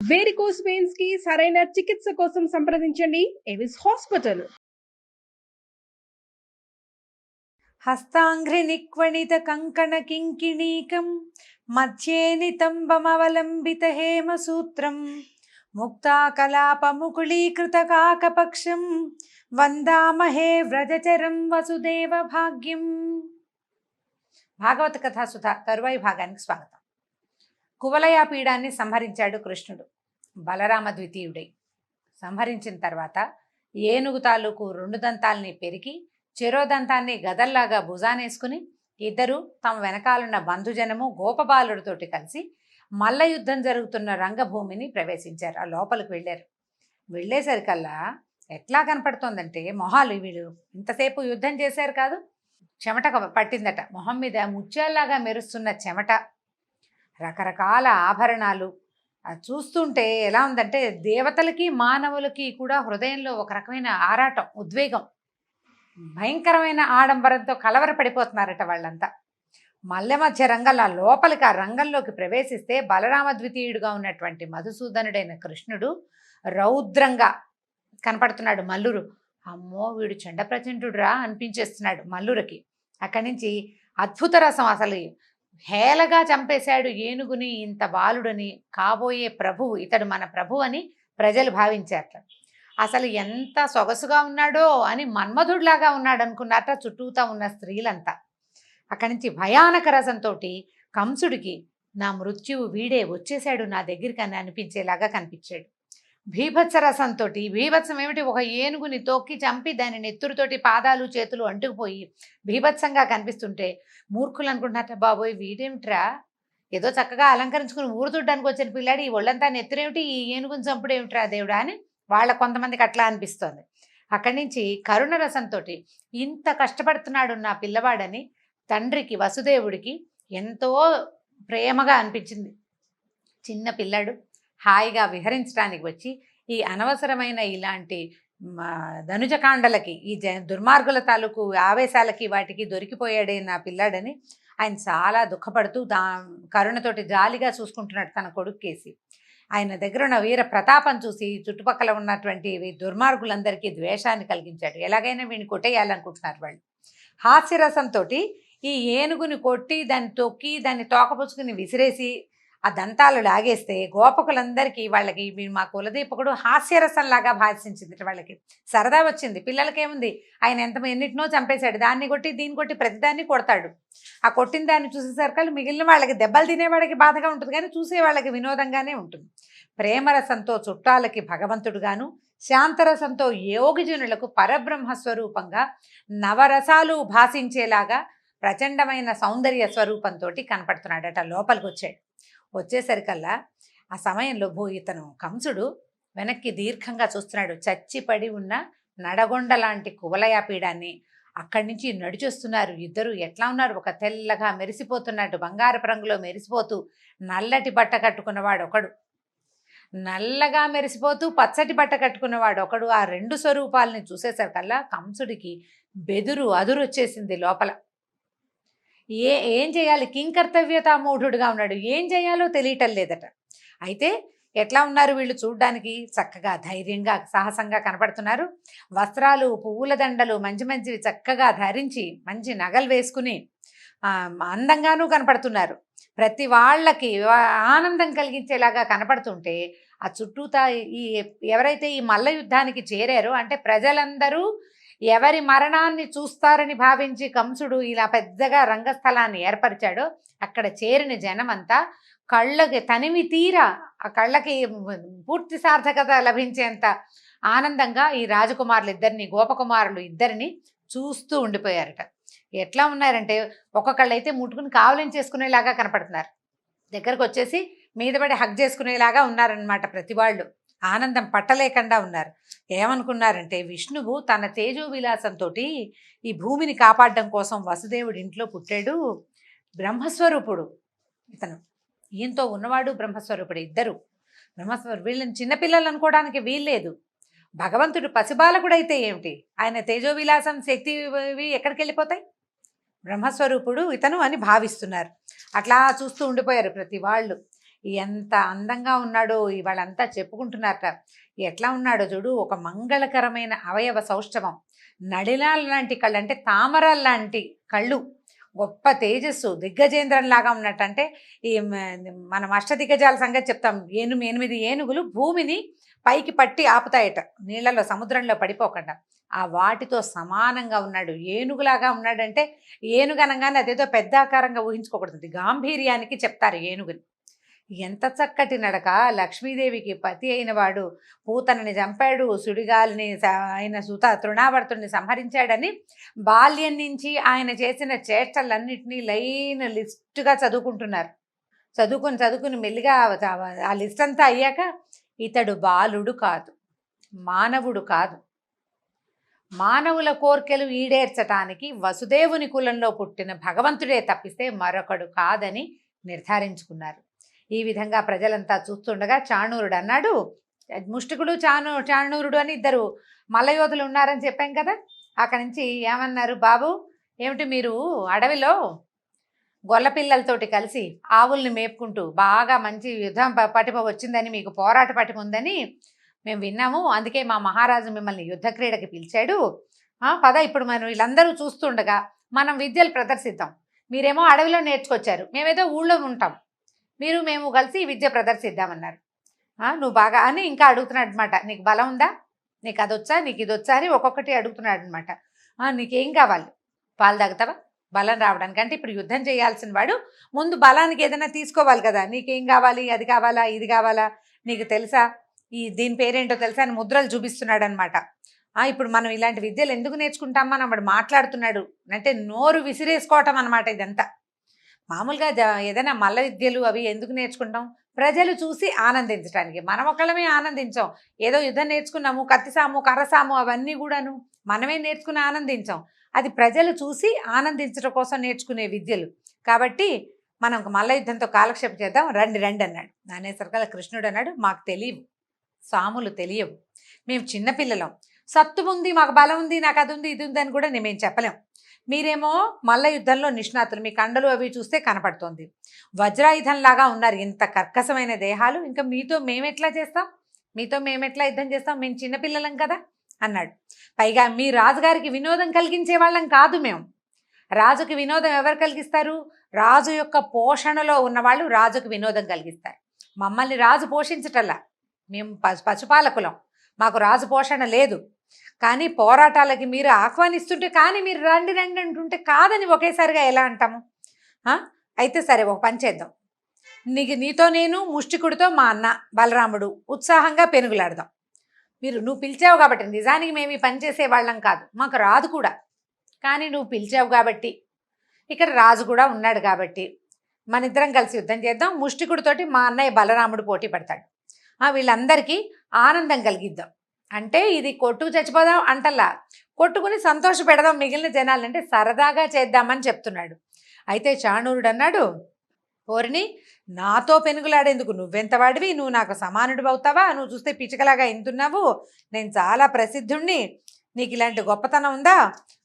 Varicose veins కి సరైన చికిత్స కోసం సంప్రదించండి ఎవిస్ హాస్పిటల్. హస్తాంఘ్రి నిక్వణిత కంకణ కింకిణీకం మధ్యే నితంబమవలంబిత హేమ సూత్రం ముక్తాకలాపముకుళీకృత కాకపక్షం వందామహే వ్రజచరం వసుదేవ భాగ్యం. భాగవత కథాసుధ తరువాయి భాగానికి స్వాగతం. కువలయ పీడాన్ని సంహరించాడు కృష్ణుడు బలరామ ద్వితీయుడై. సంహరించిన తర్వాత ఏనుగు తాలూకు 2 దంతాల్ని పెరికి చెరోదంతాన్ని గదల్లాగా భుజానేసుకుని ఇద్దరు తమ వెనకాలన్న బంధుజనము గోపబాలుడితోటి కలిసి మల్ల యుద్ధం జరుగుతున్న రంగభూమిని ప్రవేశించారు. ఆ లోపలికి వెళ్ళారు. వెళ్ళేసరికల్లా ఎట్లా కనపడుతోందంటే మొహాలు వీళ్ళు ఇంతసేపు యుద్ధం చేశారు కాదు, చెమట పట్టిందట. మొహం మీద ముత్యాల్లాగా మెరుస్తున్న చెమట, రకరకాల ఆభరణాలు. చూస్తుంటే ఎలా ఉందంటే దేవతలకి మానవులకి కూడా హృదయంలో ఒక రకమైన ఆరాటం, ఉద్వేగం, భయంకరమైన ఆడంబరంతో కలవరపడిపోతున్నారట వాళ్ళంతా. మల్లె మధ్య రంగంలో లోపలికి ఆ రంగంలోకి ప్రవేశిస్తే బలరామ ద్వితీయుడుగా ఉన్నటువంటి మధుసూదనుడైన కృష్ణుడు రౌద్రంగా కనపడుతున్నాడు. మల్లురు అమ్మో వీడు చండ ప్రచండుడురా అనిపించేస్తున్నాడు మల్లురకి. అక్కడి నుంచి అద్భుత రసం, అసలు హేళగా చంపేశాడు ఏనుగుని, ఇంత బాలుడని, కాబోయే ప్రభువు ఇతడు మన ప్రభు అని ప్రజలు భావించారట. అసలు ఎంత సొగసుగా ఉన్నాడో అని మన్మధుడిలాగా ఉన్నాడు అనుకున్నారట చుట్టూతా ఉన్న స్త్రీలంతా. అక్కడి నుంచి భయానక రసంతో కంసుడికి నా మృత్యువు వీడే వచ్చేసాడు నా దగ్గరికి అని అనిపించేలాగా కనిపించాడు. భీభత్స రసంతో, భీభత్సం ఏమిటి, ఒక ఏనుగుని తొక్కి చంపి దాని నెత్తురుతోటి పాదాలు చేతులు అంటుకుపోయి భీభత్సంగా కనిపిస్తుంటే మూర్ఖులు అనుకుంటున్నారట, బాబోయ్ వీడేమిట్రా ఏదో చక్కగా అలంకరించుకుని ఊరు చూడ్డానికి వచ్చిన పిల్లాడు ఈ ఒళ్ళంతా నెత్తురేమిటి, ఈ ఏనుగుని చంపుడేమిట్రా దేవుడా అని వాళ్ళ కొంతమందికి అట్లా అనిపిస్తోంది. అక్కడి నుంచి కరుణ రసంతో ఇంత కష్టపడుతున్నాడు నా పిల్లవాడని తండ్రికి వసుదేవుడికి ఎంతో ప్రేమగా అనిపించింది. చిన్న పిల్లాడు హాయిగా విహరించడానికి వచ్చి ఈ అనవసరమైన ఇలాంటి ధనుజకాండలకి, ఈ దుర్మార్గుల తాలూకు ఆవేశాలకి వాటికి దొరికిపోయాడే నా పిల్లాడని ఆయన చాలా దుఃఖపడుతూ కరుణతోటి జాలిగా చూసుకుంటున్నాడు తన కొడుక్కేసి. ఆయన దగ్గర ఉన్న వీర ప్రతాపం చూసి చుట్టుపక్కల ఉన్నటువంటి దుర్మార్గులందరికీ ద్వేషాన్ని కలిగించాడు. ఎలాగైనా వీడిని కొట్టేయాలనుకుంటున్నారు వాళ్ళు. హాస్యరసంతో ఈ ఏనుగుని కొట్టి దాన్ని తొక్కి దాన్ని తోకపుచ్చుకుని విసిరేసి ఆ దంతాలు లాగేస్తే గోపకులందరికీ వాళ్ళకి మా కులదీపకుడు హాస్యరసంలాగా భాషించింది. వాళ్ళకి సరదా వచ్చింది. పిల్లలకేముంది, ఆయన ఎన్నిటినో చంపేశాడు, దాన్ని కొట్టి దీన్ని కొట్టి ప్రతిదాన్ని కొడతాడు. ఆ కొట్టిన దాన్ని చూసేసరికి మిగిలిన వాళ్ళకి దెబ్బలు తినేవాళ్ళకి బాధగా ఉంటుంది, కానీ చూసే వాళ్ళకి వినోదంగానే ఉంటుంది. ప్రేమరసంతో చుట్టాలకి భగవంతుడుగాను, శాంతరసంతో యోగిజనులకు పరబ్రహ్మస్వరూపంగా నవరసాలు భాషించేలాగా ప్రచండమైన సౌందర్య స్వరూపంతో కనపడుతున్నాడట. లోపలికి వచ్చేసరికల్లా ఆ సమయంలో ఇతను కంసుడు వెనక్కి దీర్ఘంగా చూస్తున్నాడు. చచ్చిపడి ఉన్న నడగొండ లాంటి కువలయ పీడాన్ని. అక్కడి నుంచి నడిచొస్తున్నారు ఇద్దరు. ఎట్లా ఉన్నారు, ఒక తెల్లగా మెరిసిపోతున్నట్టు బంగారపు రంగులో మెరిసిపోతూ నల్లటి బట్ట కట్టుకున్నవాడు ఒకడు, నల్లగా మెరిసిపోతూ పచ్చటి బట్ట కట్టుకున్నవాడు ఒకడు. ఆ 2 స్వరూపాలని చూసేసరికల్లా కంసుడికి బెదురు అదురు వచ్చేసింది లోపల. ఏం చేయాలి, కింకర్తవ్యతా మూఢుడుగా ఉన్నాడు, ఏం చేయాలో తెలియటం లేదట. అయితే ఎట్లా ఉన్నారు వీళ్ళు చూడ్డానికి, చక్కగా ధైర్యంగా సాహసంగా కనపడుతున్నారు. వస్త్రాలు పువ్వుల దండలు మంచివి చక్కగా ధరించి మంచి నగలు వేసుకుని అందంగానూ కనపడుతున్నారు. ప్రతి వాళ్ళకి ఆనందం కలిగించేలాగా కనపడుతుంటే ఆ చుట్టూతా ఎవరైతే ఈ మల్ల యుద్ధానికి చేరారో అంటే ప్రజలందరూ ఎవరి మరణాన్ని చూస్తారని భావించి కంసుడు ఇలా పెద్దగా రంగస్థలాన్ని ఏర్పరిచాడో అక్కడ చేరిన జనమంతా కళ్ళకి తనివి తీరా, ఆ కళ్ళకి పూర్తి సార్థకత లభించేంత ఆనందంగా ఈ రాజకుమారులు ఇద్దరిని, గోపకుమారులు ఇద్దరిని చూస్తూ ఉండిపోయారట. ఎట్లా ఉన్నారంటే ఒక్కొక్కళ్ళైతే ముట్టుకుని కావలించేసుకునేలాగా చేసుకునేలాగా కనపడుతున్నారు. దగ్గరకు వచ్చేసి మీద పడి హగ్ చేసుకునేలాగా ఉన్నారనమాట. ప్రతి వాళ్ళు ఆనందం పట్టలేకుండా ఉన్నారు. ఏమనుకున్నారంటే విష్ణువు తన తేజో విలాసంతో ఈ భూమిని కాపాడడం కోసం వసుదేవుడి ఇంట్లో పుట్టాడు. బ్రహ్మస్వరూపుడు ఇతను, ఈయంతో ఉన్నవాడు బ్రహ్మస్వరూపుడు. ఇద్దరు బ్రహ్మస్వరూపుడు. వీళ్ళని చిన్నపిల్లలు అనుకోవడానికి వీల్లేదు. భగవంతుడు పసిబాలకుడైతే ఏమిటి, ఆయన తేజో విలాసం శక్తి ఎక్కడికి వెళ్ళిపోతాయి, బ్రహ్మస్వరూపుడు ఇతను అని భావిస్తున్నారు. అట్లా చూస్తూ ఉండిపోయారు ప్రతి వాళ్ళు. ఎంత అందంగా ఉన్నాడో ఇవాళంతా చెప్పుకుంటున్నారట. ఎట్లా ఉన్నాడో చూడు, ఒక మంగళకరమైన అవయవ సౌష్ఠవం, నడిలాల లాంటి కళ్ళు, అంటే తామరాల లాంటి కళ్ళు, గొప్ప తేజస్సు, దిగ్గజేంద్రంలాగా ఉన్నట్టు. అంటే ఈ మనం అష్టదిగ్గజాల సంగతి చెప్తాం. 8 ఏనుగులు భూమిని పైకి పట్టి ఆపుతాయట, నీళ్లలో సముద్రంలో పడిపోకుండా. ఆ వాటితో సమానంగా ఉన్నాడు, ఏనుగులాగా ఉన్నాడంటే ఏనుగు అనగానే అదేదో పెద్ద ఆకారంగా ఊహించుకోకూడదు, గాంభీర్యానికి చెప్తారు ఏనుగుని. ఎంత చక్కటి నడక! లక్ష్మీదేవికి పతి అయిన వాడు పూతనని చంపాడు, సుడిగాలిని ఆయన తృణావర్తుడిని సంహరించాడని బాల్యం నుంచి ఆయన చేసిన చేష్టలన్నింటినీ లైన్ లిస్టుగా చదువుకుంటున్నారు. చదువుకుని మెల్లిగా ఆ లిస్ట్ అంతా అయ్యాక, ఇతడు బాలుడు కాదు, మానవుడు కాదు, మానవుల కోర్కెలు ఈడేర్చటానికి వసుదేవుని కులంలో పుట్టిన భగవంతుడే తప్పిస్తే మరొకడు కాదని నిర్ధారించుకున్నారు. ఈ విధంగా ప్రజలంతా చూస్తుండగా చాణూరుడు అన్నాడు, ముష్టికుడు చాణూరుడు అని ఇద్దరు మల్లయోధులు ఉన్నారని చెప్పాం కదా. అక్కడి నుంచి ఏమన్నారు, బాబు ఏమిటి మీరు అడవిలో గొల్ల పిల్లలతోటి కలిసి ఆవుల్ని మేపుకుంటూ బాగా మంచి యుద్ధం పటిమ వచ్చిందని, మీకు పోరాట పటిమ ఉందని మేము విన్నాము, అందుకే మా మహారాజు మిమ్మల్ని యుద్ధ క్రీడకి పిలిచాడు. పద, ఇప్పుడు మనం వీళ్ళందరూ చూస్తుండగా మనం విద్యలు ప్రదర్శిద్దాం. మీరేమో అడవిలో నేర్చుకొచ్చారు, మేమేదో ఊళ్ళో ఉంటాం, మేము కలిసి విద్య ప్రదర్శిద్దామన్నారు. నువ్వు బాగా అని ఇంకా అడుగుతున్నాడు అనమాట. నీకు బలం ఉందా, నీకు అది వచ్చా, నీకు ఇది వచ్చా అని ఒక్కొక్కటి అడుగుతున్నాడు అనమాట. నీకేం కావాలి, పాలు తాగుతావా బలం రావడానికి? అంటే ఇప్పుడు యుద్ధం చేయాల్సిన వాడు ముందు బలానికి ఏదైనా తీసుకోవాలి కదా. నీకేం కావాలి, అది కావాలా, ఇది కావాలా, నీకు తెలుసా, దీని పేరేంటో తెలుసా అని ముద్రలు చూపిస్తున్నాడు అనమాట. ఇప్పుడు మనం ఇలాంటి విద్యలు ఎందుకు నేర్చుకుంటామా అని వాడు మాట్లాడుతున్నాడు. అంటే నోరు విసిరేసుకోవటం అనమాట ఇదంతా. మామూలుగా ఏదైనా మల్ల విద్యలు అవి ఎందుకు నేర్చుకుంటాం, ప్రజలు చూసి ఆనందించడానికి. మనం ఒకళ్ళమే ఆనందించాం, ఏదో యుద్ధం నేర్చుకున్నాము, కత్తిసాము కర్రసాము అవన్నీ కూడాను మనమే నేర్చుకుని ఆనందించాం. అది ప్రజలు చూసి ఆనందించడం కోసం నేర్చుకునే విద్యలు. కాబట్టి మనం మల్ల యుద్ధంతో కాలక్షేపం చేద్దాం, రండి రండి అన్నాడు. అనేసరికల్లా కృష్ణుడు అన్నాడు, మాకు తెలియవు, సాములు తెలియవు, మేము చిన్నపిల్లలం, సత్తు ఉంది, మాకు బలం ఉంది, నాకు అది ఉంది, ఇది ఉంది అని కూడా మేము చెప్పలేం. మీరేమో మల్ల యుద్ధంలో నిష్ణాతులు, మీ కండలు అవి చూస్తే కనపడుతోంది, వజ్రాయుధంలాగా ఉన్నారు, ఇంత కర్కశమైన దేహాలు, ఇంకా మీతో మేమెట్లా చేస్తాం, మీతో మేమెట్లా యుద్ధం చేస్తాం, మేము చిన్నపిల్లలం కదా అన్నాడు. పైగా మీ రాజుగారికి వినోదం కలిగించే వాళ్ళం కాదు మేము. రాజుకి వినోదం ఎవరు కలిగిస్తారు, రాజు యొక్క పోషణలో ఉన్నవాళ్ళు రాజుకి వినోదం కలిగిస్తారు. మమ్మల్ని రాజు పోషించటల్లా, మేము పశుపాలకులం, మాకు రాజు పోషణ లేదు. కానీ పోరాటాలకి మీరు ఆహ్వానిస్తుంటే, కానీ మీరు రండి రండి అంటుంటే కాదని ఒకేసారిగా ఎలా అంటాము? అయితే సరే, ఒక పని చేద్దాం, నీతో నేను, ముష్టికుడితో మా అన్న బలరాముడు ఉత్సాహంగా పెనుగులాడదాం. నువ్వు పిలిచావు కాబట్టి, నిజానికి మేము ఈ పని చేసే వాళ్ళం కాదు, మాకు రాదు కూడా, కానీ నువ్వు పిలిచావు కాబట్టి, ఇక్కడ రాజు కూడా ఉన్నాడు కాబట్టి మన ఇద్దరం కలిసి యుద్ధం చేద్దాం. ముష్టికుడితోటి మా అన్నయ్య బలరాముడు పోటీ పడతాడు, వీళ్ళందరికీ ఆనందం కలిగిద్దాం. అంటే ఇది కొట్టుకు చచ్చిపోదాం అంటల్లా, కొట్టుకుని సంతోష పెడదాం మిగిలిన జనాలు, అంటే సరదాగా చేద్దామని చెప్తున్నాడు. అయితే చాణూరుడు అన్నాడు, ఓరిని, నాతో పెనుగులాడేందుకు నువ్వెంత వాడివి, నువ్వు నాకు సమానుడు అవుతావా, నువ్వు చూస్తే పిచ్చుకలాగా ఇంతున్నావు, నేను చాలా ప్రసిద్ధుణ్ణి, నీకు ఇలాంటి గొప్పతనం ఉందా,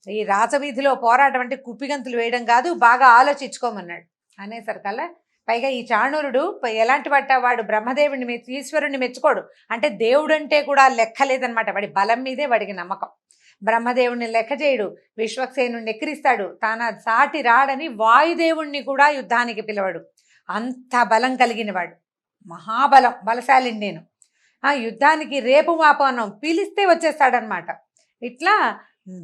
ఈ రాజవీధిలో పోరాటం అంటే కుప్పిగంతులు వేయడం కాదు, బాగా ఆలోచించుకోమన్నాడు. అనేసరికల్లా పైగా ఈ చాణూరుడు ఎలాంటి వాడు బ్రహ్మదేవుడిని ఈశ్వరుణ్ణి మెచ్చుకోడు, అంటే దేవుడు అంటే కూడా లెక్క లేదనమాట, వాడి బలం మీదే వాడికి నమ్మకం. బ్రహ్మదేవుడిని లెక్క చేయడు, విశ్వక్సేనుడిని ఎక్కిరిస్తాడు, తన సాటి రాడని వాయుదేవుణ్ణి కూడా యుద్ధానికి పిలవడు, అంత బలం కలిగినవాడు, మహాబలం, బలశాలిని నేను. యుద్ధానికి రేపు మాపనం పిలిస్తే వచ్చేస్తాడనమాట. ఇట్లా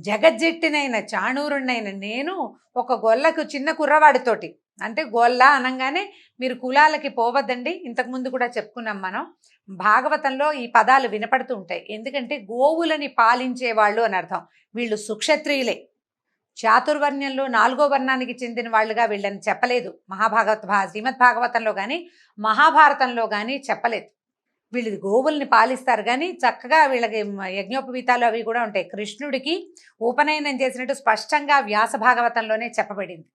జగజ్జెట్టినైన చాణూరుణ్ణైన నేను ఒక గొల్లకు చిన్న కుర్రవాడితోటి, అంటే గొల్ల అనగానే మీరు కులాలకి పోవద్దండి, ఇంతకుముందు కూడా చెప్పుకున్నాం మనం, భాగవతంలో ఈ పదాలు వినపడుతూ ఉంటాయి. ఎందుకంటే గోవులని పాలించేవాళ్ళు అని అర్థం. వీళ్ళు సుక్షత్రియులే, చాతుర్వర్ణ్యంలో 4వ వర్ణానికి చెందిన వాళ్ళుగా వీళ్ళని చెప్పలేదు శ్రీమద్ భాగవతంలో కానీ మహాభారతంలో కానీ చెప్పలేదు. వీళ్ళు గోవుల్ని పాలిస్తారు, కానీ చక్కగా వీళ్ళకి యజ్ఞోపవీతాలు అవి కూడా ఉంటాయి. కృష్ణుడికి ఉపనయనం చేసినట్టు స్పష్టంగా వ్యాస భాగవతంలోనే చెప్పబడింది.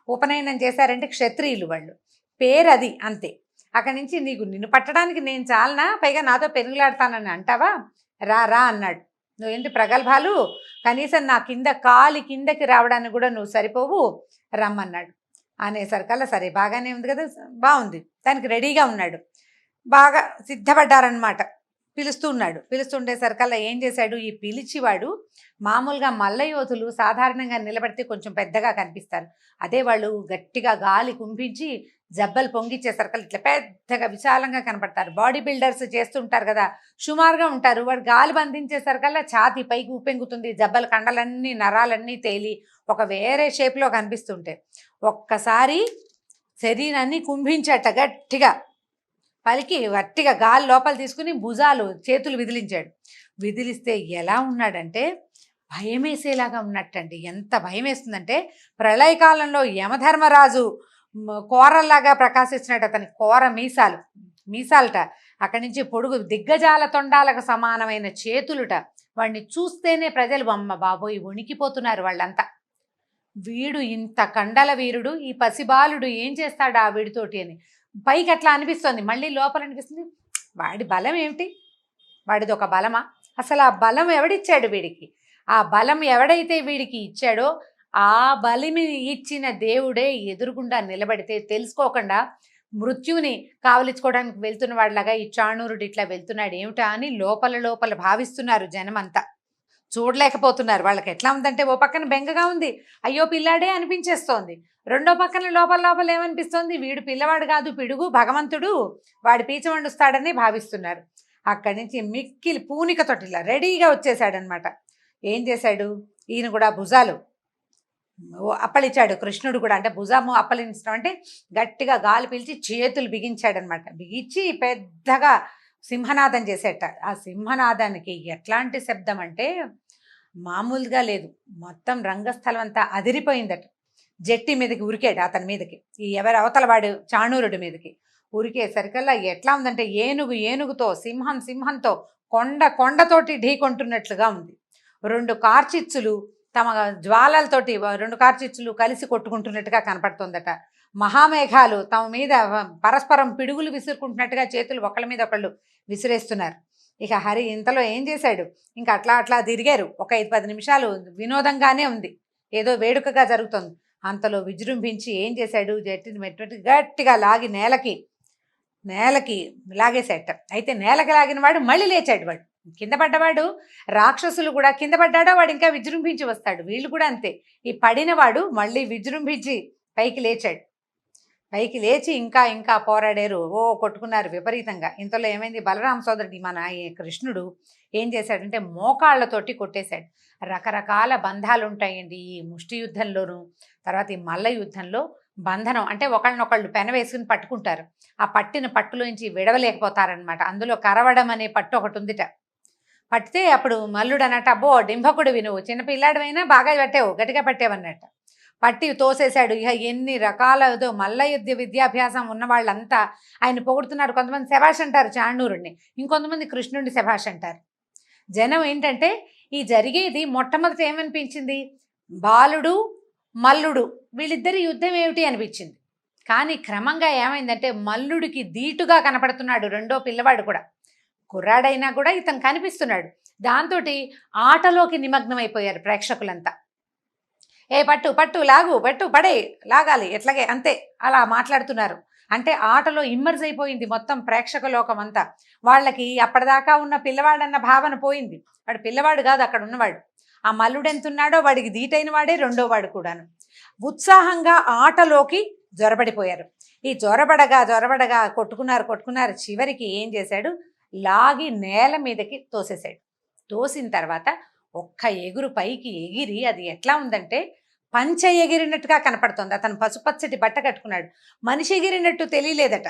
ఉపనయనం చేశారంటే క్షత్రియులు వాళ్ళు, పేరు అది అంతే. అక్కడి నుంచి నిన్ను పట్టడానికి నేను చాలనా, పైగా నాతో పెనుగులాడతానని అంటావా, రా రా అన్నాడు. నువ్వేంటి ప్రగల్భాలు, కనీసం నా కాలి కిందకి రావడానికి కూడా నువ్వు సరిపోవు, రమ్మన్నాడు. అనేసరికల్లా సరే బాగానే ఉంది కదా, బాగుంది, దానికి రెడీగా ఉన్నాడు, బాగా సిద్ధపడ్డారనమాట. పిలుస్తుండేసరికల్లా ఏం చేశాడు, ఈ పిలిచివాడు మామూలుగా మల్ల యోధులు సాధారణంగా నిలబడితే కొంచెం పెద్దగా కనిపిస్తారు. అదే వాళ్ళు గట్టిగా గాలి కుంభించి జబ్బలు పొంగిచ్చేసరికల్లా ఇట్లా పెద్దగా విశాలంగా కనపడతారు. బాడీ బిల్డర్స్ చేస్తుంటారు కదా, సుమారుగా ఉంటారు. వాడు గాలి బంధించేసరికల్లా ఛాతీ పైకి ఊపెంగుతుంది, జబ్బల కండలన్నీ నరాలన్నీ తేలి ఒక వేరే షేప్లో కనిపిస్తుంటాయి. ఒక్కసారి శరీరాన్ని కుంభించట, గట్టిగా పలికి గట్టిగా గాలి లోపల తీసుకుని భుజాలు చేతులు విదిలిస్తే ఎలా ఉన్నాడంటే భయమేసేలాగా ఉన్నట్టండి. ఎంత భయం వేస్తుందంటే ప్రళయకాలంలో యమధర్మరాజు కోరల్లాగా ప్రకాశించినట్టు. అతని కోర మీసాలట, అక్కడి నుంచి పొడుగు దిగ్గజాల తొండాలకు సమానమైన చేతులుట. వాడిని చూస్తేనే ప్రజలు అమ్మ బాబోయ్ వణికిపోతున్నారు వాళ్ళంతా. వీడు ఇంత కండల వీరుడు, ఈ పసిబాలుడు ఏం చేస్తాడు ఆ వీడితోటి అని పైకి అట్లా అనిపిస్తుంది, మళ్ళీ లోపల అనిపిస్తుంది వాడి బలం ఏమిటి, వాడిది ఒక బలమా, అసలు ఆ బలం ఎవడిచ్చాడు వీడికి, ఆ బలం ఎవడైతే వీడికి ఇచ్చాడో ఆ బలిమి ఇచ్చిన దేవుడే ఎదురుగుండా నిలబడితే తెలుసుకోకుండా మృత్యుని కావలించుకోవడానికి వెళ్తున్న వాడిలాగా ఈ చాణూరుడు ఇట్లా వెళ్తున్నాడు ఏమిటా అని లోపల భావిస్తున్నారు జనమంతా. చూడలేకపోతున్నారు. వాళ్ళకి ఎట్లా ఉందంటే ఓ పక్కన బెంగగా ఉంది, అయ్యో పిల్లాడే అనిపించేస్తోంది. రెండో పక్కన లోపల ఏమనిపిస్తోంది, వీడు పిల్లవాడు కాదు పిడుగు భగవంతుడు, వాడి పీచ వండుస్తాడని భావిస్తున్నారు. అక్కడి నుంచి మిక్కిలి పూనికతోటి ఇలా రెడీగా వచ్చేసాడనమాట. ఏం చేశాడు, ఈయన కూడా భుజాలు అప్పలిచ్చాడు కృష్ణుడు కూడా. అంటే భుజము అప్పలించడం అంటే గట్టిగా గాలి పీల్చి చేతులు బిగించాడనమాట. బిగించి పెద్దగా సింహనాదం చేసేట. ఆ సింహనాదానికి ఎట్లాంటి శబ్దం అంటే మామూలుగా లేదు, మొత్తం రంగస్థలం అంతా అదిరిపోయిందట. జట్టి మీదకి ఉరికాడు, అతని మీదకి, ఈ ఎవరి అవతల వాడు చాణూరుడి మీదకి ఉరికేసరికల్లా ఎట్లా ఉందంటే ఏనుగుతో సింహంతో కొండతోటి ఢీకొంటున్నట్లుగా ఉంది. రెండు కార్చిచ్చులు తమ జ్వాలలతోటి రెండు కార్చిచ్చులు కలిసి కొట్టుకుంటున్నట్టుగా కనపడుతుందట. మహామేఘాలు తమ మీద పరస్పరం పిడుగులు విసురుకుంటున్నట్టుగా చేతులు ఒకళ్ళ మీద ఒకళ్ళు విసిరేస్తున్నారు. ఇక హరి ఇంతలో ఏం చేశాడు, ఇంకా అట్లా తిరిగారు. ఒక 5-10 నిమిషాలు వినోదంగానే ఉంది, ఏదో వేడుకగా జరుగుతుంది. అంతలో విజృంభించి ఏం చేశాడు, జట్టిని మెట్టి గట్టిగా లాగి నేలకి లాగేసేట. అయితే నేలకి లాగిన వాడు మళ్ళీ లేచాడు. వాడు కింద పడ్డవాడు, రాక్షసులు కూడా కింద పడ్డాడో వాడు ఇంకా విజృంభించి వస్తాడు. వీళ్ళు కూడా అంతే, ఈ పడినవాడు మళ్ళీ విజృంభించి పైకి లేచాడు. పైకి లేచి ఇంకా పోరాడారు, కొట్టుకున్నారు విపరీతంగా. ఇంతలో ఏమైంది, బలరామ సోదరుడి మన కృష్ణుడు ఏం చేశాడంటే మోకాళ్ళతోటి కొట్టేశాడు. రకరకాల బంధాలు ఉంటాయండి ఈ ముష్టి యుద్ధంలోనూ. తర్వాత ఈ మల్ల యుద్ధంలో బంధనం అంటే ఒకళ్ళనొకళ్ళు పెన వేసుకుని పట్టుకుంటారు. ఆ పట్టిన పట్టులోంచి విడవలేకపోతారనమాట. అందులో కరవడం అనే పట్టు ఒకటి ఉందిట. పట్టితే అప్పుడు మల్లుడు అన్నట్టు, అబ్బో డింభకుడివి నువ్వు, చిన్నపిల్లాడివైనా బాగా పట్టావు, గట్టిగా పట్టావన్నట్టు. పట్టి తోసేశాడు. ఇక ఎన్ని రకాల మల్ల యుద్ధ విద్యాభ్యాసం ఉన్న వాళ్ళంతా ఆయన పొగుడుతున్నారు. కొంతమంది శభాష్ అంటారు చాణూరుడిని, ఇంకొంతమంది కృష్ణుడిని శభాష్ అంటారు. జనం ఏంటంటే ఈ జరిగేది మొట్టమొదటి ఏమనిపించింది, బాలుడు మల్లుడు వీళ్ళిద్దరి యుద్ధం ఏమిటి అనిపించింది. కానీ క్రమంగా ఏమైందంటే మల్లుడికి ధీటుగా కనపడుతున్నాడు రెండో పిల్లవాడు కూడా, కుర్రాడైనా కూడా ఇతను కనిపిస్తున్నాడు. దాంతో ఆటలోకి నిమగ్నమైపోయారు ప్రేక్షకులంతా. ఏ పట్టు లాగు, పడే లాగాలి ఎట్లాగే అంతే అలా మాట్లాడుతున్నారు. అంటే ఆటలో ఇమ్మర్స్ అయిపోయింది మొత్తం ప్రేక్షక లోకం అంతా. వాళ్ళకి అప్పటిదాకా ఉన్న పిల్లవాడన్న భావన పోయింది. వాడు పిల్లవాడు కాదు అక్కడ ఉన్నవాడు. ఆ మల్లుడు ఎంతున్నాడో వాడికి ధీటైన వాడే రెండో వాడు కూడాను. ఉత్సాహంగా ఆటలోకి జొరబడిపోయారు. ఈ జొరబడగా కొట్టుకున్నారు. చివరికి ఏం చేశాడు, లాగి నేల మీదకి తోసేశాడు. తోసిన తర్వాత ఒక్క ఎగురు పైకి ఎగిరి, అది ఎట్లా ఉందంటే పంచె ఎగిరినట్టుగా కనపడుతుంది. అతను పసుపచ్చటి బట్ట కట్టుకున్నాడు. మనిషి ఎగిరినట్టు తెలియలేదట,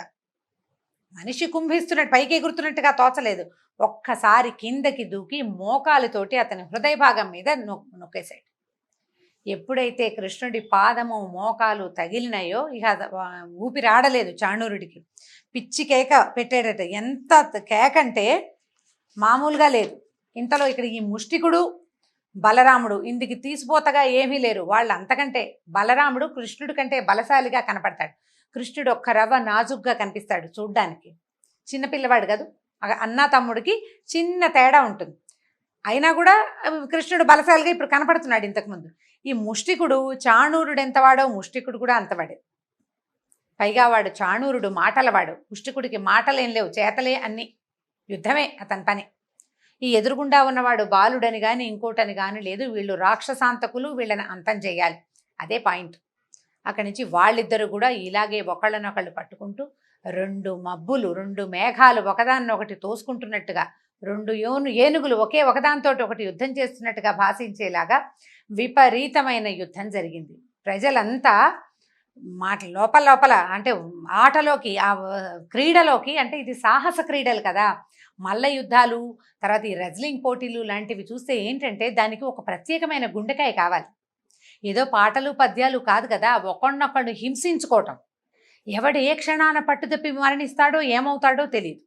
మనిషి కుంభిస్తున్నట్టు పైకి ఎగురుతున్నట్టుగా తోచలేదు. ఒక్కసారి కిందకి దూకి మోకాలుతోటి అతని హృదయ భాగం మీద నొక్కేశాడు. ఎప్పుడైతే కృష్ణుడి పాదము మోకాలు తగిలినాయో ఇక ఊపిరి ఆడలేదు చాణూరుడికి. పిచ్చి కేక పెట్టాడట. ఎంత కేకంటే మామూలుగా లేదు. ఇంతలో ఇక్కడ ఈ ముష్టికుడు బలరాముడు ఇందుకు తీసిపోతగా ఏమీ లేరు. వాళ్ళు అంతకంటే బలరాముడు కృష్ణుడి కంటే బలశాలిగా కనపడతాడు. కృష్ణుడు ఒక్క రవ్వ నాజుగ్గా కనిపిస్తాడు చూడ్డానికి. చిన్నపిల్లవాడు కాదు, అన్నా తమ్ముడికి చిన్న తేడా ఉంటుంది. అయినా కూడా కృష్ణుడు బలశాలిగా ఇప్పుడు కనపడుతున్నాడు. ఇంతకుముందు ఈ ముష్టికుడు చాణూరుడు ఎంతవాడో ముష్టికుడు కూడా అంతవాడే. పైగా వాడు చాణూరుడు మాటలవాడు, పుష్టికుడికి మాటలేం లేవు, చేతలే అన్ని, యుద్ధమే అతని పని. ఈ ఎదురుగుండా ఉన్నవాడు బాలుడని కానీ ఇంకోటని కానీ లేదు, వీళ్ళు రాక్షసాంతకులు, వీళ్ళని అంతం చేయాలి, అదే పాయింట్. అక్కడి నుంచి వాళ్ళిద్దరూ కూడా ఇలాగే ఒకళ్ళనొకళ్ళు పట్టుకుంటూ రెండు మబ్బులు, రెండు మేఘాలు ఒకదాన్నొకటి తోసుకుంటున్నట్టుగా, రెండు ఏనుగులు ఒకే ఒకదానితో ఒకటి యుద్ధం చేస్తున్నట్టుగా భాషించేలాగా విపరీతమైన యుద్ధం జరిగింది. ప్రజలంతా లోపల లోపల అంటే ఆటలోకి, ఆ క్రీడలోకి, అంటే ఇది సాహస క్రీడలు కదా, మల్ల యుద్ధాలు, తర్వాత ఈ రెజ్లింగ్ పోటీలు లాంటివి చూస్తే ఏంటంటే దానికి ఒక ప్రత్యేకమైన గుండెకాయ కావాలి. ఏదో పాటలు పద్యాలు కాదు కదా, ఒకళ్ళనొకళ్ళు హింసించుకోవటం. ఎవడు ఏ క్షణాన పట్టుదప్పి మరణిస్తాడో ఏమవుతాడో తెలియదు.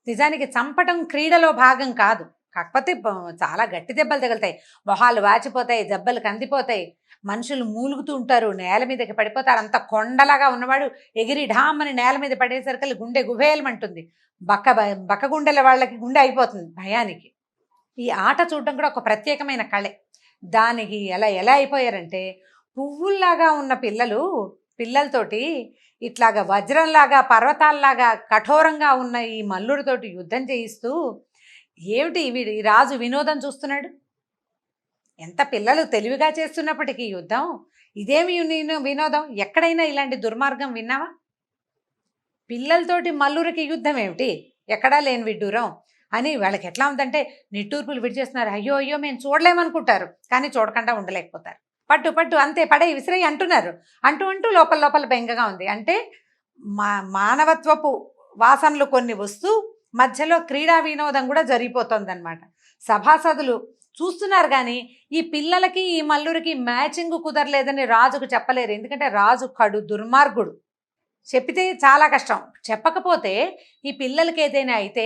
నిజానికి చంపటం క్రీడలో భాగం కాదు, కాకపోతే చాలా గట్టి దెబ్బలు తగులుతాయి, మొహాలు వాచిపోతాయి, దెబ్బలు కందిపోతాయి, మనుషులు మూలుగుతూ ఉంటారు, నేల మీదకి పడిపోతారు. అంత కొండలాగా ఉన్నవాడు ఎగిరి ఢామ్మని నేల మీద పడేసరికి గుండె గుబేలమంటుంది, బక్క గుండెల వాళ్ళకి గుండె అయిపోతుంది భయానికి. ఈ ఆట చూడడం కూడా ఒక ప్రత్యేకమైన కళే. దానికి ఎలా అయిపోయారంటే, పువ్వుల్లాగా ఉన్న పిల్లలతోటి ఇట్లాగా వజ్రంలాగా, పర్వతాల్లాగా కఠోరంగా ఉన్న ఈ మల్లుడితోటి యుద్ధం చేయిస్తూ, ఏమిటి వీడు ఈ రాజు వినోదం చూస్తున్నాడు. ఎంత పిల్లలు తెలివిగా చేస్తున్నప్పటికీ యుద్ధం, ఇదేమి వినోదం? ఎక్కడైనా ఇలాంటి దుర్మార్గం విన్నావా? పిల్లలతోటి మల్లురికి యుద్ధం ఏమిటి, ఎక్కడా లేని విడ్డూరం అని వాళ్ళకి ఎట్లా ఉందంటే నిట్టూర్పులు విడిచేస్తున్నారు. అయ్యో అయ్యో మేము చూడలేమనుకుంటారు, కానీ చూడకుండా ఉండలేకపోతారు. పట్టు అంతే, పడే విసిరై అంటున్నారు. అంటూ లోపల లోపల బెంగగా ఉంది. అంటే మానవత్వపు వాసనలు కొన్ని వస్తూ మధ్యలో క్రీడా వినోదం కూడా జరిగిపోతుందన్నమాట. సభాసదులు చూస్తున్నారు కానీ ఈ పిల్లలకి ఈ మల్లురికి మ్యాచింగ్ కుదరలేదని రాజుకు చెప్పలేరు. ఎందుకంటే రాజు కడు దుర్మార్గుడు, చెప్పితే చాలా కష్టం, చెప్పకపోతే ఈ పిల్లలకి ఏదైనా అయితే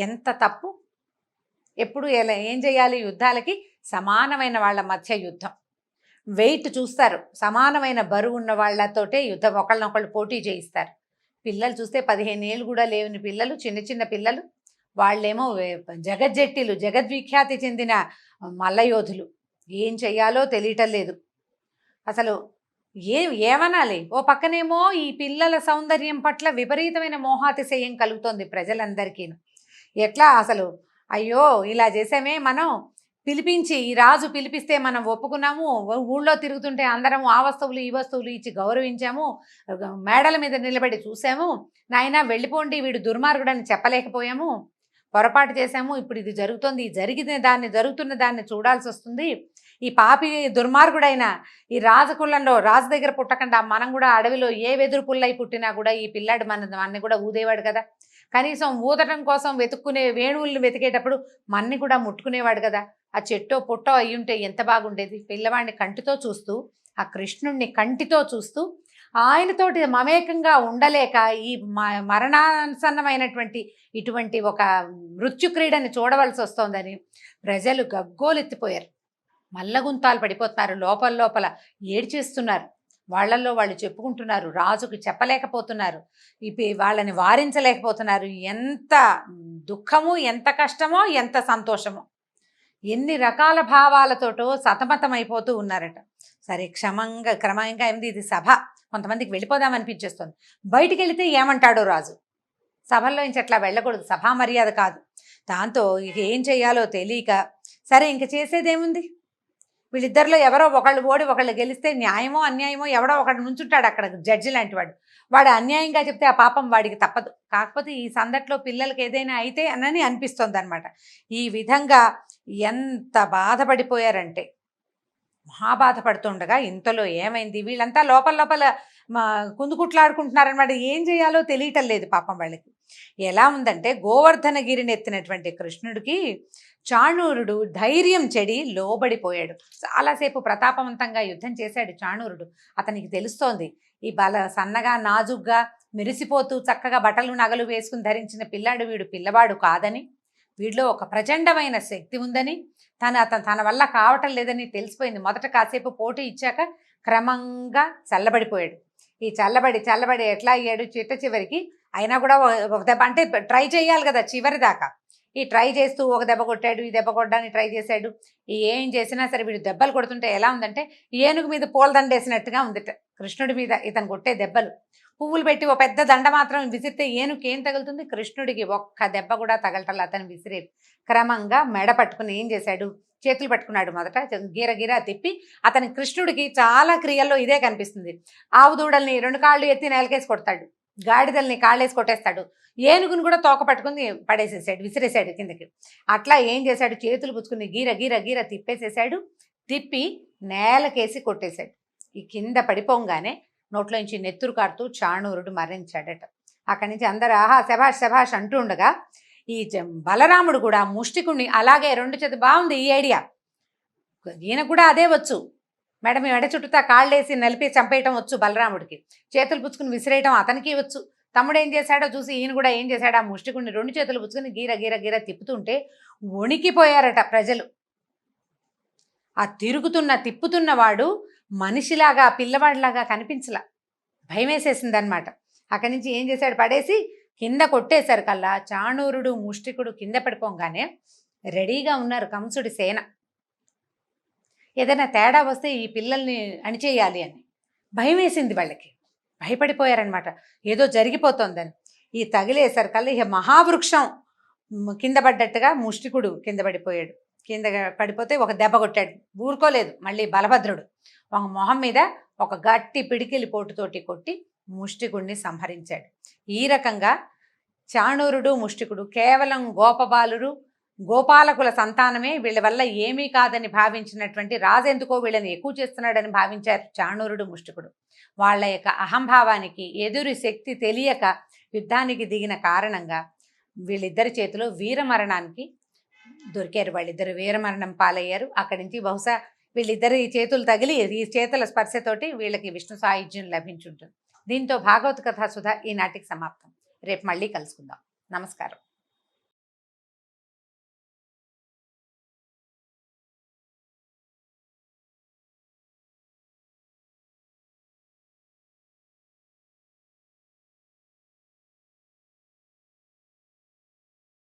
ఎంత తప్పు. ఎప్పుడు ఏం చేయాలి? యుద్ధాలకి సమానమైన వాళ్ళ మధ్య యుద్ధం, వెయిట్ చూస్తారు, సమానమైన బరువు ఉన్న వాళ్ళతోటే యుద్ధం, ఒకళ్ళనొకళ్ళు పోటీ చేయిస్తారు. పిల్లలు చూస్తే 15 ఏళ్ళు కూడా లేని పిల్లలు, చిన్న పిల్లలు, వాళ్ళేమో జగజ్జెట్టిలు, జగద్విఖ్యాతి చెందిన మల్లయోధులు. ఏం చెయ్యాలో తెలియటం లేదు అసలు. ఏమనాలి? ఓ పక్కనేమో ఈ పిల్లల సౌందర్యం పట్ల విపరీతమైన మోహాతిశయం కలుగుతోంది ప్రజలందరికీ. ఎట్లా అసలు, అయ్యో ఇలా చేసామే, మనం పిలిపించి, ఈ రాజు పిలిపిస్తే మనం ఒప్పుకున్నాము, ఊళ్ళో తిరుగుతుంటే అందరం ఆ వస్తువులు ఈ వస్తువులు ఇచ్చి గౌరవించాము, మేడల మీద నిలబడి చూసాము, నాయనా వెళ్ళిపోండి వీడు దుర్మార్గుడని చెప్పలేకపోయాము, పొరపాటు చేశాము, ఇప్పుడు ఇది జరుగుతుంది, జరుగుతున్న దాన్ని చూడాల్సి వస్తుంది. ఈ పాపి దుర్మార్గుడైన ఈ రాజకులంలో రాజు దగ్గర పుట్టకుండా మనం కూడా అడవిలో ఏ వెదురు పుల్లై పుట్టినా కూడా ఈ పిల్లాడు మనని కూడా ఊదేవాడు కదా, కనీసం ఊదటం కోసం వెతుక్కునే వేణువులను వెతికేటప్పుడు మన్ని కూడా ముట్టుకునేవాడు కదా. ఆ చెట్టో పుట్టో అయ్యుంటే ఎంత బాగుండేది. పిల్లవాడిని కంటితో చూస్తూ, ఆ కృష్ణుణ్ణి కంటితో చూస్తూ ఆయనతోటి మమేకంగా ఉండలేక ఈ మరణాసన్నమైనటువంటి ఇటువంటి ఒక మృత్యు క్రీడని చూడవలసి వస్తోందని ప్రజలు గగ్గోలెత్తిపోయారు, మల్లగుంతాలు పడిపోతున్నారు, లోపల ఏడ్చేస్తున్నారు, వాళ్ళల్లో వాళ్ళు చెప్పుకుంటున్నారు, రాజుకు చెప్పలేకపోతున్నారు, వాళ్ళని వారించలేకపోతున్నారు. ఎంత దుఃఖము, ఎంత కష్టమో, ఎంత సంతోషమో, ఎన్ని రకాల భావాలతోటో సతమతమైపోతూ ఉన్నారట. సరే క్రమంగా ఇది సభ, కొంతమందికి వెళ్ళిపోదామనిపించేస్తుంది. బయటికి వెళితే ఏమంటాడో రాజు, సభల్లో నుంచి అట్లా వెళ్ళకూడదు, సభా మర్యాద కాదు. దాంతో ఇక ఏం చేయాలో తెలియక, సరే ఇంక చేసేదేముంది, వీళ్ళిద్దరిలో ఎవరో ఒకళ్ళు ఓడి ఒకళ్ళు గెలిస్తే న్యాయమో అన్యాయమో ఎవడో ఒకడు నుంచుంటాడు అక్కడ, జడ్జి లాంటి వాడు అన్యాయంగా చెప్తే ఆ పాపం వాడికి తప్పదు. కాకపోతే ఈ సందట్లో పిల్లలకి ఏదైనా అయితే అని అనిపిస్తుంది అనమాట. ఈ విధంగా ఎంత బాధపడిపోయారంటే, మహాబాధపడుతుండగా ఇంతలో ఏమైంది, వీళ్ళంతా లోపల కుందుకుట్లాడుకుంటున్నారనమాట. ఏం చేయాలో తెలియటం లేదు పాపం వాళ్ళకి. ఎలా ఉందంటే, గోవర్ధనగిరిని ఎత్తినటువంటి కృష్ణుడికి చాణూరుడు ధైర్యం చెడి లోబడిపోయాడు. చాలాసేపు ప్రతాపవంతంగా యుద్ధం చేశాడు చాణూరుడు. అతనికి తెలుస్తోంది ఈ సన్నగా నాజుగ్గా మెరిసిపోతూ చక్కగా బట్టలు నగలు వేసుకుని ధరించిన పిల్లాడు వీడు పిల్లవాడు కాదని, వీడిలో ఒక ప్రచండమైన శక్తి ఉందని, తన వల్ల కావటం లేదని తెలిసిపోయింది. మొదట కాసేపు పోటీ ఇచ్చాక క్రమంగా చల్లబడిపోయాడు. ఈ చల్లబడి ఎట్లా అయ్యాడు, చివరికి అయినా కూడా ఒక దెబ్బ, అంటే ట్రై చేయాలి కదా చివరి దాకా, ఈ ట్రై చేస్తూ ఒక దెబ్బ కొట్టాడు, ఈ దెబ్బ కొట్టడానికి ట్రై చేశాడు. ఏం చేసినా సరే వీడు దెబ్బలు కొడుతుంటే ఎలా ఉందంటే ఏనుగు మీద పూలదండేసినట్టుగా ఉంది కృష్ణుడి మీద ఇతను కొట్టే దెబ్బలు. పువ్వులు పెట్టి ఓ పెద్ద దండ మాత్రం విసిరితే ఏనుగుకి ఏం తగులుతుంది? కృష్ణుడికి ఒక్క దెబ్బ కూడా తగలటం అతను విసిరేది. క్రమంగా మెడ పట్టుకుని ఏం చేశాడు, చేతులు పట్టుకున్నాడు. మొదట గీర తిప్పి అతని కృష్ణుడికి చాలా క్రియల్లో ఇదే కనిపిస్తుంది. ఆవు దూడల్ని 2 కాళ్ళు ఎత్తి నేలకేసి కొడతాడు, గాడిదల్ని కాళ్ళేసి కొట్టేస్తాడు, ఏనుగును కూడా తోక పట్టుకుని పడేసేసాడు, విసిరేసాడు కిందకి. అట్లా ఏం చేశాడు, చేతులు పుచ్చుకుని గీర తిప్పేసేసాడు. తిప్పి నేలకేసి కొట్టేశాడు. ఈ కింద పడిపోగానే నోట్లోంచి నెత్తురు కారుతూ చాణూరుడు మరణించాడట. అక్కడి నుంచి అందరూ ఆహా శభాష్ శభాష్ అంటూ ఉండగా ఈ బలరాముడు కూడా ముష్టికుణ్ణి అలాగే 2 చేతులు, బాగుంది ఈ ఐడియా, ఈయన కూడా అదే వచ్చు, మెడ చుట్టూతా కాళ్ళేసి నలిపి చంపేయటం వచ్చు బలరాముడికి, చేతులు పుచ్చుకుని విసిరేయటం అతనికి వచ్చు. తమ్ముడు ఏం చేశాడో చూసి ఈయన కూడా ఏం చేశాడు, ఆ ముష్టికుణ్ణి 2 చేతులు పుచ్చుకుని గీర తిప్పుతుంటే వణికిపోయారట ప్రజలు. ఆ తిప్పుతున్న వాడు మనిషిలాగా పిల్లవాడిలాగా కనిపించలా, భయం వేసేసిందనమాట. అక్కడి నుంచి ఏం చేశాడు, పడేసి కింద కొట్టేశారు కల్లా. చాణూరుడు ముష్టికుడు కింద పడిపోగానే రెడీగా ఉన్నారు కంసుడి సేన. ఏదైనా తేడా వస్తే ఈ పిల్లల్ని అణిచేయాలి అని భయం వేసింది వాళ్ళకి, భయపడిపోయారనమాట, ఏదో జరిగిపోతుందని. ఈ తగిలేశారు కల్లా ఇక మహావృక్షం కింద పడ్డట్టుగా ముష్టికుడు కింద పడిపోయాడు. కింద పడిపోతే ఒక దెబ్బ కొట్టాడు, ఊరుకోలేదు. మళ్ళీ బలభద్రుడు ఒక మొహం మీద ఒక గట్టి పిడికిలి పోటుతోటి కొట్టి ముష్టికుడిని సంహరించాడు. ఈ రకంగా చాణూరుడు ముష్టికుడు కేవలం గోపాలకుల సంతానమే, వీళ్ళ వల్ల ఏమీ కాదని భావించినటువంటి రాజెందుకో వీళ్ళని ఎక్కువ చేస్తున్నాడని భావించారు చాణూరుడు ముష్టికుడు. వాళ్ళ యొక్క అహంభావానికి ఎదురు శక్తి తెలియక యుద్ధానికి దిగిన కారణంగా వీళ్ళిద్దరి చేతిలో వీరమరణానికి దొరికారు. వాళ్ళిద్దరు వీరమరణం పాలయ్యారు. అక్కడి నుంచి బహుశా వీళ్ళిద్దరి చేతులు తగిలి ఈ చేతుల స్పర్శతోటి వీళ్ళకి విష్ణు సాయుధ్యం లభించుంటుంది. దీంతో భాగవత కథా సుధ ఈనాటికి సమాప్తం. రేపు మళ్ళీ కలుసుకుందాం. నమస్కారం.